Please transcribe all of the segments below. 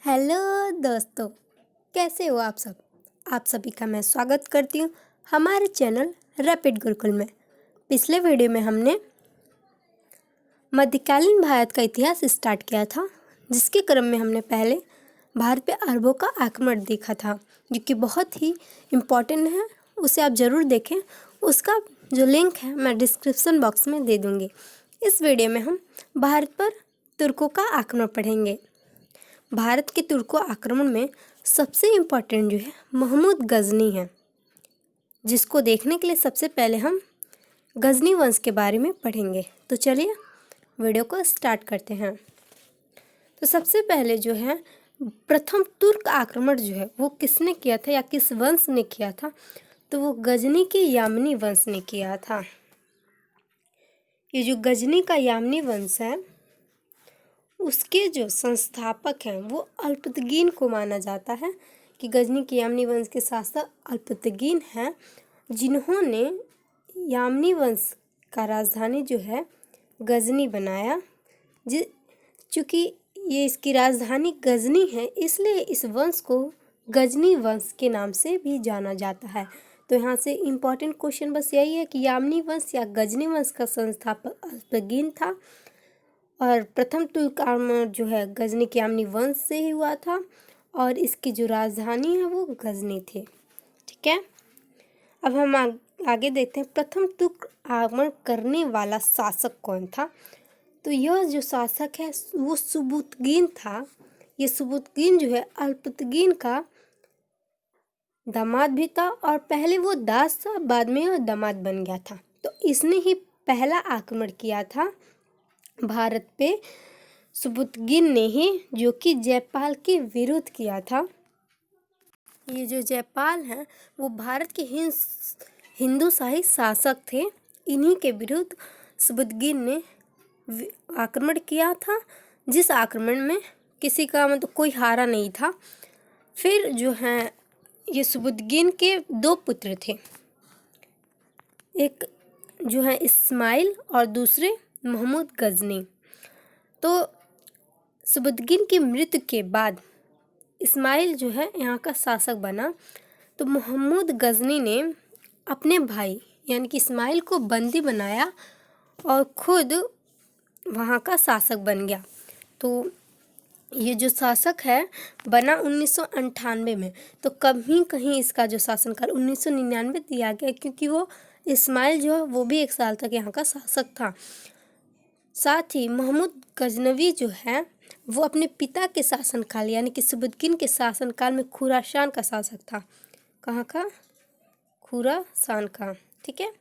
Hello दोस्तों, कैसे हो आप सब। आप सभी का मैं स्वागत करती हूँ हमारे चैनल रैपिड गुरुकुल में। पिछले वीडियो में हमने मध्यकालीन भारत का इतिहास स्टार्ट किया था, जिसके क्रम में हमने पहले भारत पे अरबों का आक्रमण देखा था, जो कि बहुत ही इम्पोर्टेंट है। उसे आप ज़रूर देखें। उसका जो लिंक है मैं डिस्क्रिप्शन बॉक्स में दे दूँगी। इस वीडियो में हम भारत पर तुर्कों का आक्रमण पढ़ेंगे। भारत के तुर्कों आक्रमण में सबसे इम्पोर्टेंट जो है महमूद गजनी है, जिसको देखने के लिए सबसे पहले हम गजनी वंश के बारे में पढ़ेंगे। तो चलिए वीडियो को स्टार्ट करते हैं। तो सबसे पहले जो है प्रथम तुर्क आक्रमण जो है वो किसने किया था या किस वंश ने किया था, तो वो गजनी के यामनी वंश ने किया था। ये जो गजनी का यामनी वंश है उसके जो संस्थापक हैं वो अल्पतगीन को माना जाता है कि गजनी के यामनी वंश के शासक अल्पतगीन हैं, जिन्होंने यामनी वंश का राजधानी जो है गजनी बनाया। चूँकि ये इसकी राजधानी गजनी है, इसलिए इस वंश को गजनी वंश के नाम से भी जाना जाता है। तो यहाँ से इम्पॉर्टेंट क्वेश्चन बस यही है कि यामनी वंश या गजनी वंश का संस्थापक अल्पतगीन था और प्रथम तुर्क आक्रमण जो है गजनी के यामनी वंश से ही हुआ था और इसकी जो राजधानी है वो गजनी थी। ठीक है, अब हम आगे देखते हैं प्रथम तुर्क आक्रमण करने वाला शासक कौन था। तो यह जो शासक है वो सुबुतगीन था। ये सुबुतगीन जो है अल्पतगीन का दामाद भी था और पहले वो दास था, बाद में यह दामाद बन गया था। तो इसने ही पहला आक्रमण किया था भारत पे, सुबुतगिन ने ही, जो कि जयपाल के विरुद्ध किया था। ये जो जयपाल हैं वो भारत के हिंदू शाही शासक थे। इन्हीं के विरुद्ध सुबुतगिन ने आक्रमण किया था, जिस आक्रमण में किसी का मतलब कोई हारा नहीं था। फिर जो है ये सुबुतगिन के दो पुत्र थे, एक जो है इस्माइल और दूसरे महमूद गजनी। तो सुबुतगिन की मृत्यु के बाद इस्माइल जो है यहाँ का शासक बना। तो महमूद गजनी ने अपने भाई यानी कि इस्माइल को बंदी बनाया और खुद वहाँ का शासक बन गया। तो ये जो शासक है बना 1998 में। तो कहीं कहीं इसका जो शासनकाल 1999 दिया गया, क्योंकि वो इस्माइल जो है वो भी 1 साल तक यहाँ का शासक था। साथ ही महमूद गजनवी जो है वो अपने पिता के शासनकाल यानी कि सुबुतगिन के शासनकाल में खुरासान का शासक था। कहाँ का? खुरासान का। ठीक है,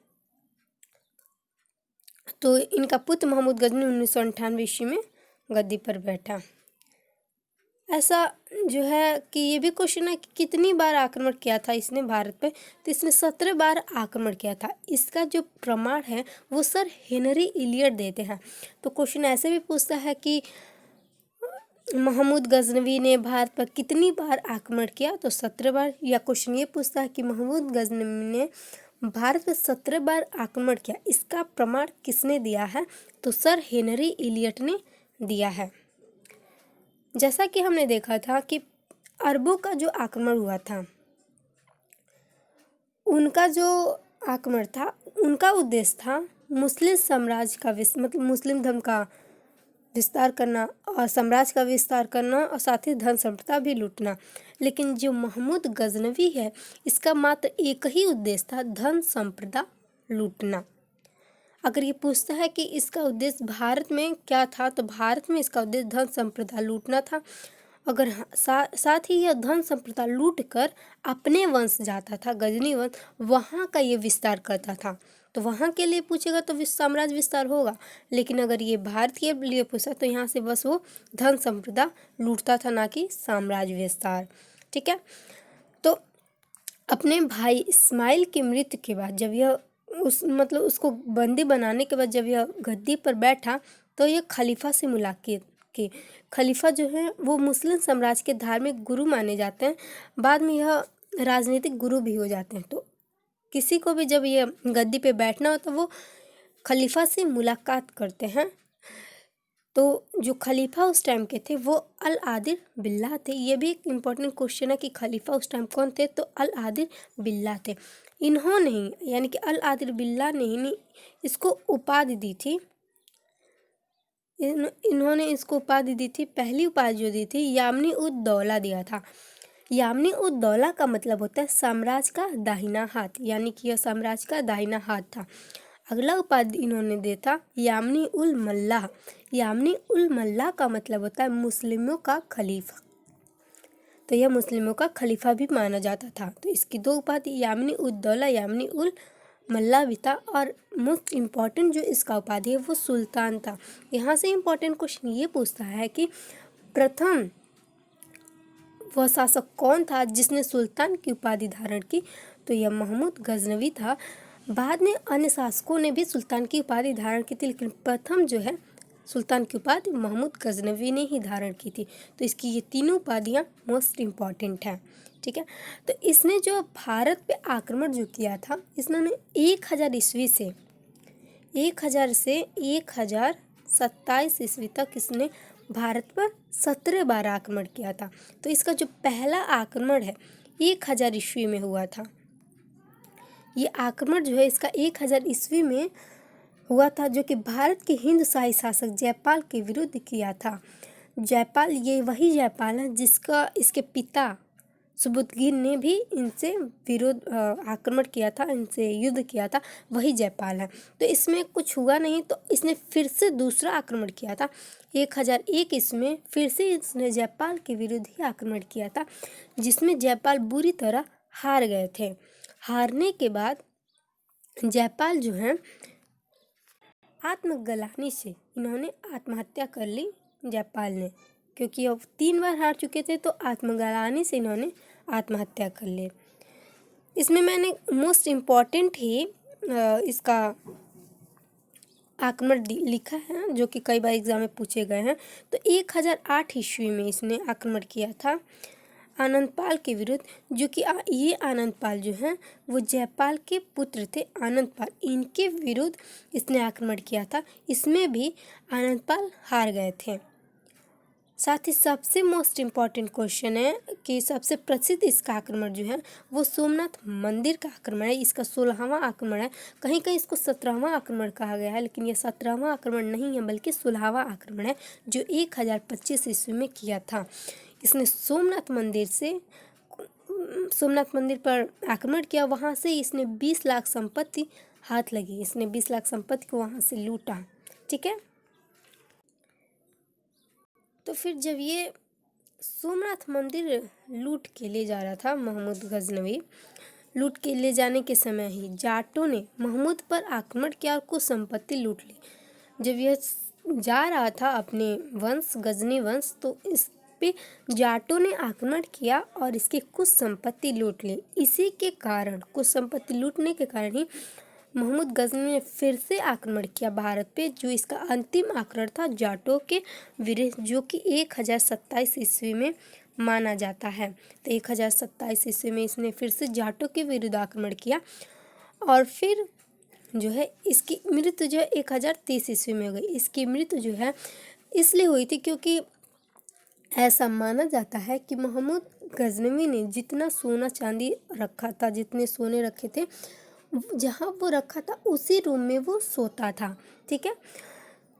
तो इनका पुत्र महमूद गजनी 1998 ईस्वी में गद्दी पर बैठा। ऐसा जो है कि ये भी क्वेश्चन है कि कितनी बार आक्रमण किया था इसने भारत पे, तो इसने 17 बार आक्रमण किया था। इसका जो प्रमाण है वो सर हेनरी इलियट देते हैं। तो क्वेश्चन ऐसे भी पूछता है कि महमूद गजनवी ने भारत पर कितनी बार आक्रमण किया, तो 17 बार। या क्वेश्चन ये पूछता है कि महमूद गजनवी ने भारत पर 17 बार आक्रमण किया, इसका प्रमाण किसने दिया है, तो सर हेनरी इलियट ने दिया है। जैसा कि हमने देखा था कि अरबों का जो आक्रमण हुआ था, उनका जो आक्रमण था उनका उद्देश्य था मुस्लिम साम्राज्य का मतलब मुस्लिम धर्म का विस्तार करना और साम्राज्य का विस्तार करना और साथ ही धन संपदा भी लूटना। लेकिन जो महमूद गजनवी है इसका मात्र एक ही उद्देश्य था, धन संपदा लूटना। अगर ये पूछता है कि इसका उद्देश्य भारत में क्या था, तो भारत में इसका उद्देश्य धन संपदा लूटना था। अगर साथ ही यह धन संपदा लूट कर अपने वंश जाता था, गजनी वंश, वहाँ का ये विस्तार करता था। तो वहाँ के लिए पूछेगा तो साम्राज्य विस्तार होगा। लेकिन अगर ये भारत के लिए पूछा तो यहाँ से बस वो धन संपदा लूटता था, ना कि साम्राज्य विस्तार। ठीक है, तो अपने भाई इस्माइल की मृत्यु के बाद जब यह उसको बंदी बनाने के बाद जब यह गद्दी पर बैठा तो यह खलीफा से मुलाकात की। खलीफा जो है वो मुस्लिम साम्राज्य के धार्मिक गुरु माने जाते हैं, बाद में यह राजनीतिक गुरु भी हो जाते हैं। तो किसी को भी जब यह गद्दी पे बैठना हो तो वो खलीफा से मुलाकात करते हैं। तो जो खलीफा उस टाइम के थे वो अल आदिर बिल्लाह थे। ये भी एक इम्पॉर्टेंट क्वेश्चन है कि खलीफा उस टाइम कौन थे, तो अल आदिर बिल्लाह थे। इन्होंने ही यानी कि अल आदिर बिल्लाह ने ही इसको उपाधि दी थी। इन्होंने इसको उपाधि दी थी, पहली उपाधि जो दी थी यामनी उद दौला दिया था। यामनी उद दौला का मतलब होता है साम्राज्य का दाहिना हाथ, यानी कि यह साम्राज्य का दाहिना हाथ था। अगला उपाधि इन्होंने दिया था यामनी उल मल्लाह। यामनी उल मल्लाह का मतलब होता है मुस्लिमों का खलीफा, तो यह मुस्लिमों का खलीफा भी माना जाता था। तो इसकी दो उपाधि यामनी उद दौला, यामनी उल मल्ला भी था। और मोस्ट इम्पॉर्टेंट जो इसका उपाधि है वो सुल्तान था। यहाँ से इम्पॉर्टेंट क्वेश्चन ये पूछता है कि प्रथम वह शासक कौन था जिसने सुल्तान की उपाधि धारण की, तो यह महमूद गजनवी था। बाद में अन्य शासकों ने भी सुल्तान की उपाधि धारण की थी, लेकिन प्रथम जो है सुल्तान की उपाधि महमूद गजनवी ने ही धारण की थी। तो इसकी ये तीनों उपाधियाँ मोस्ट इम्पॉर्टेंट हैं, ठीक है। तो इसने जो भारत पे आक्रमण जो किया था, इसने 1000 ईस्वी से 1027 ईस्वी तक इसने भारत पर 17 बार आक्रमण किया था। तो इसका जो पहला आक्रमण है 1000 ईस्वी में हुआ था। ये आक्रमण जो है इसका 1000 ईस्वी में हुआ था, जो कि भारत के हिंद शाही शासक जयपाल के विरुद्ध किया था। जयपाल, ये वही जयपाल है जिसका इसके पिता सुबुद्धगीर ने भी इनसे विरोध आक्रमण किया था, इनसे युद्ध किया था, वही जयपाल है। तो इसमें कुछ हुआ नहीं, तो इसने फिर से दूसरा आक्रमण किया था 1001 ईस्वी में। फिर से इसने जयपाल के विरुद्ध ही आक्रमण किया था, जिसमें जयपाल बुरी तरह हार गए थे। हारने के बाद जयपाल जो है आत्मग्लानि से इन्होंने आत्महत्या कर ली जयपाल ने, क्योंकि अब 3 बार हार चुके थे, तो आत्मग्लानि से इन्होंने आत्महत्या कर ली। इसमें मैंने मोस्ट इम्पॉर्टेंट ही इसका आक्रमण लिखा है, जो कि कई बार एग्जाम में पूछे गए हैं। तो 1008 ईस्वी में इसने आक्रमण किया था आनंदपाल के विरुद्ध, जो कि ये आनंदपाल जो हैं वो जयपाल के पुत्र थे। आनंदपाल, इनके विरुद्ध इसने आक्रमण किया था। इसमें भी आनंदपाल हार गए थे। साथ ही सबसे मोस्ट इम्पॉर्टेंट क्वेश्चन है कि सबसे प्रसिद्ध इसका आक्रमण जो है वो सोमनाथ मंदिर का आक्रमण है। इसका 16वां आक्रमण है। कहीं कहीं इसको 17वां आक्रमण कहा गया है, लेकिन ये 17वां आक्रमण नहीं है, बल्कि 16वां आक्रमण है, जो 1025 ईस्वी में किया था। इसने सोमनाथ मंदिर पर आक्रमण किया। वहाँ से इसने 20 लाख संपत्ति हाथ लगी, इसने 20 लाख संपत्ति को वहाँ से लूटा, ठीक है। तो फिर जब ये सोमनाथ मंदिर लूट के ले जा रहा था महमूद गजनवी, लूट के ले जाने के समय ही जाटों ने महमूद पर आक्रमण किया और कुछ संपत्ति लूट ली। जब यह जा रहा था अपने वंश गजनी वंश, तो इस पे जाटों ने आक्रमण किया और इसकी कुछ संपत्ति लूट ली। इसी के कारण, कुछ संपत्ति लूटने के कारण ही महमूद गजनी ने फिर से आक्रमण किया भारत पे, जो इसका अंतिम आक्रमण था जाटों के विरुद्ध, जो कि 1027 ईस्वी में माना जाता है। तो 1027 ईस्वी में इसने फिर से जाटों के विरुद्ध आक्रमण किया और फिर जो है इसकी मृत्यु जो है 1030 ईस्वी में हो गई। इसकी मृत्यु जो है इसलिए हुई थी क्योंकि ऐसा माना जाता है कि महमूद गजनवी ने जितना सोना चांदी रखा था, जितने सोने रखे थे, जहाँ वो रखा था उसी रूम में वो सोता था, ठीक है।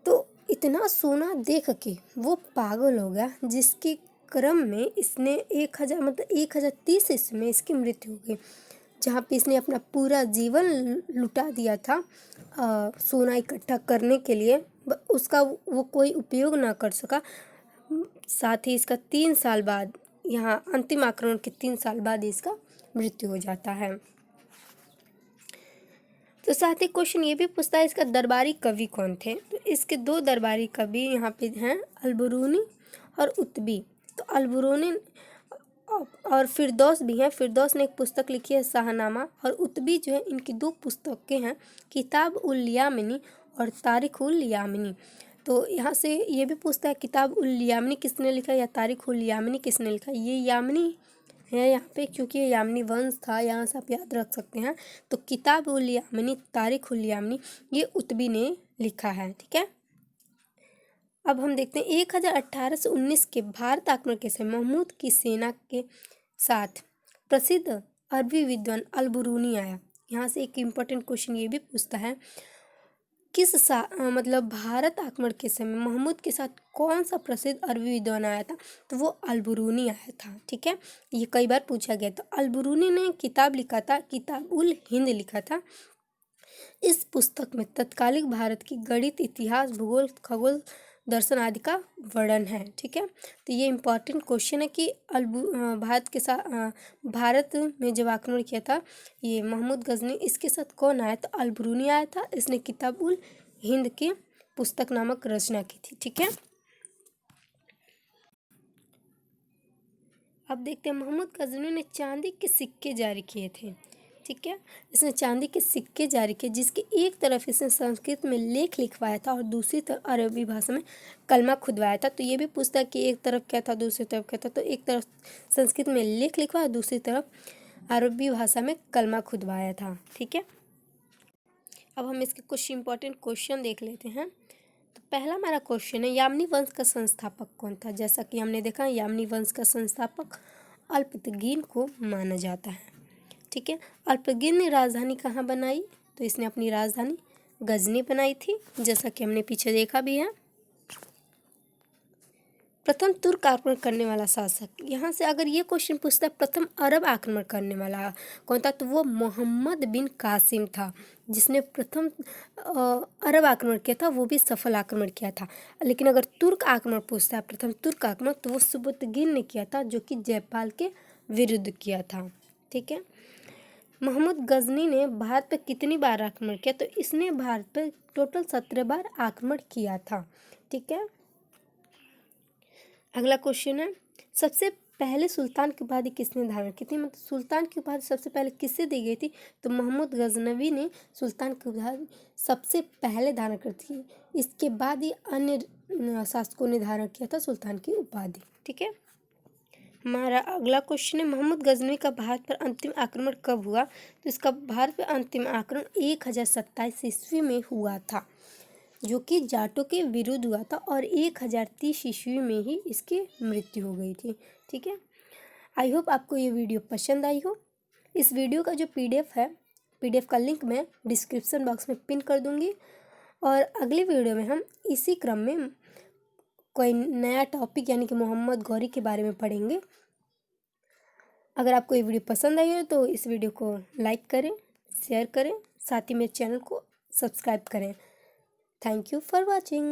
तो इतना सोना देख के वो पागल हो गया, जिसके क्रम में इसने 1030 ईस्वी में इसकी मृत्यु हो गई, जहाँ पे इसने अपना पूरा जीवन लुटा दिया था सोना इकट्ठा करने के लिए। उसका वो कोई उपयोग ना कर सका। साथ ही इसका 3 साल बाद, यहाँ अंतिम आक्रमण के 3 साल बाद इसका मृत्यु हो जाता है। तो साथ ही क्वेश्चन ये भी पूछता है इसका दरबारी कवि कौन थे। तो इसके 2 दरबारी कवि यहाँ पे हैं, अलबरूनी और उतबी। तो अलबरूनी और फिरदौस भी हैं। फिरदौस ने एक पुस्तक लिखी है शाहनामा, और उतबी जो है इनकी 2 पुस्तकें हैं, किताब उल यामिनी और तारीख उल यामिनी। तो यहाँ से ये भी पूछता है किताब उल यामिनी किसने लिखा या तारीख उल यामिनी किसने लिखा। ये यामिनी है यहाँ पे, क्योंकि ये यामिनी वंश था, यहाँ से आप याद रख सकते हैं। तो किताब उल यामिनी, तारीख उल यामिनी, ये उतबी ने लिखा है, ठीक है। अब हम देखते हैं 1819 के भारत आक्रमण के समय महमूद की सेना के साथ प्रसिद्ध अरबी विद्वान अल-बुरूनी आया। यहाँ से एक इम्पोर्टेंट क्वेश्चन ये भी पूछता है, मतलब भारत आक्रमण के समय महमूद के साथ कौन सा प्रसिद्ध अरबी विद्वान आया था? तो वो अल-बुरूनी आया था। ठीक है, ये कई बार पूछा गया। तो अल-बुरूनी ने किताब लिखा था, किताब उल हिंद लिखा था। इस पुस्तक में तत्कालीन भारत की गणित, इतिहास, भूगोल, खगोल, दर्शन आदि का वर्णन है। ठीक है, तो ये इम्पॉर्टेंट क्वेश्चन है कि भारत में जब आक्रमण किया था ये महमूद गजनी, इसके साथ कौन आया? तो अल-बुरूनी आया था। इसने किताब उल हिंद की पुस्तक नामक रचना की थी। ठीक है, अब देखते हैं महमूद गजनी ने चांदी के सिक्के जारी किए थे। ठीक है, इसने चांदी के सिक्के जारी किए जिसके एक तरफ इसने संस्कृत में लेख लिखवाया था और दूसरी तरफ अरबी भाषा में कलमा खुदवाया था। तो ये भी पूछता है कि एक तरफ क्या था, दूसरी तरफ क्या था? तो एक तरफ संस्कृत में लेख लिखवाया, दूसरी तरफ अरबी भाषा में कलमा खुदवाया था। ठीक है, अब हम इसके कुछ इंपॉर्टेंट क्वेश्चन देख लेते हैं। तो पहला हमारा क्वेश्चन है, यामिनी वंश का संस्थापक कौन था? जैसा कि हमने देखा यामिनी वंश का संस्थापक अल्पतगीन को माना जाता है। ठीक है, अल्पतगीन ने राजधानी कहाँ बनाई? तो इसने अपनी राजधानी गजनी बनाई थी, जैसा कि हमने पीछे देखा भी है। प्रथम तुर्क आक्रमण करने वाला शासक, यहाँ से अगर ये क्वेश्चन पूछता है प्रथम अरब आक्रमण करने वाला कौन था, तो वो मोहम्मद बिन कासिम था, जिसने प्रथम अरब आक्रमण किया था, वो भी सफल आक्रमण किया था। लेकिन अगर तुर्क आक्रमण पूछता है प्रथम तुर्क आक्रमण, तो वो सुबुतगिन ने किया था, जो कि जयपाल के विरुद्ध किया था। ठीक है, महमूद गजनी ने भारत पर कितनी बार आक्रमण किया? तो इसने भारत पर टोटल 17 बार आक्रमण किया था। ठीक है, अगला क्वेश्चन है, सबसे पहले सुल्तान की उपाधि किसने धारण की थी? मतलब सुल्तान की उपाधि सबसे पहले किससे दी गई थी? तो महमूद गजनवी ने सुल्तान की उपाधि सबसे पहले धारण की थी। इसके बाद ही अन्य शासकों ने धारण किया था सुल्तान की उपाधि। ठीक है, हमारा अगला क्वेश्चन है, महमूद गजनवी का भारत पर अंतिम आक्रमण कब हुआ? तो इसका भारत पर अंतिम आक्रमण 1027 ईस्वी में हुआ था, जो कि जाटों के विरुद्ध हुआ था, और 1030 ईस्वी में ही इसकी मृत्यु हो गई थी। ठीक है, आई होप आपको ये वीडियो पसंद आई हो। इस वीडियो का जो PDF है, PDF का लिंक मैं डिस्क्रिप्शन बॉक्स में पिन कर दूंगी, और अगली वीडियो में हम इसी क्रम में कोई नया टॉपिक यानी कि मोहम्मद गौरी के बारे में पढ़ेंगे। अगर आपको ये वीडियो पसंद आई हो तो इस वीडियो को लाइक करें, शेयर करें, साथ ही मेरे चैनल को सब्सक्राइब करें। Thank you for watching.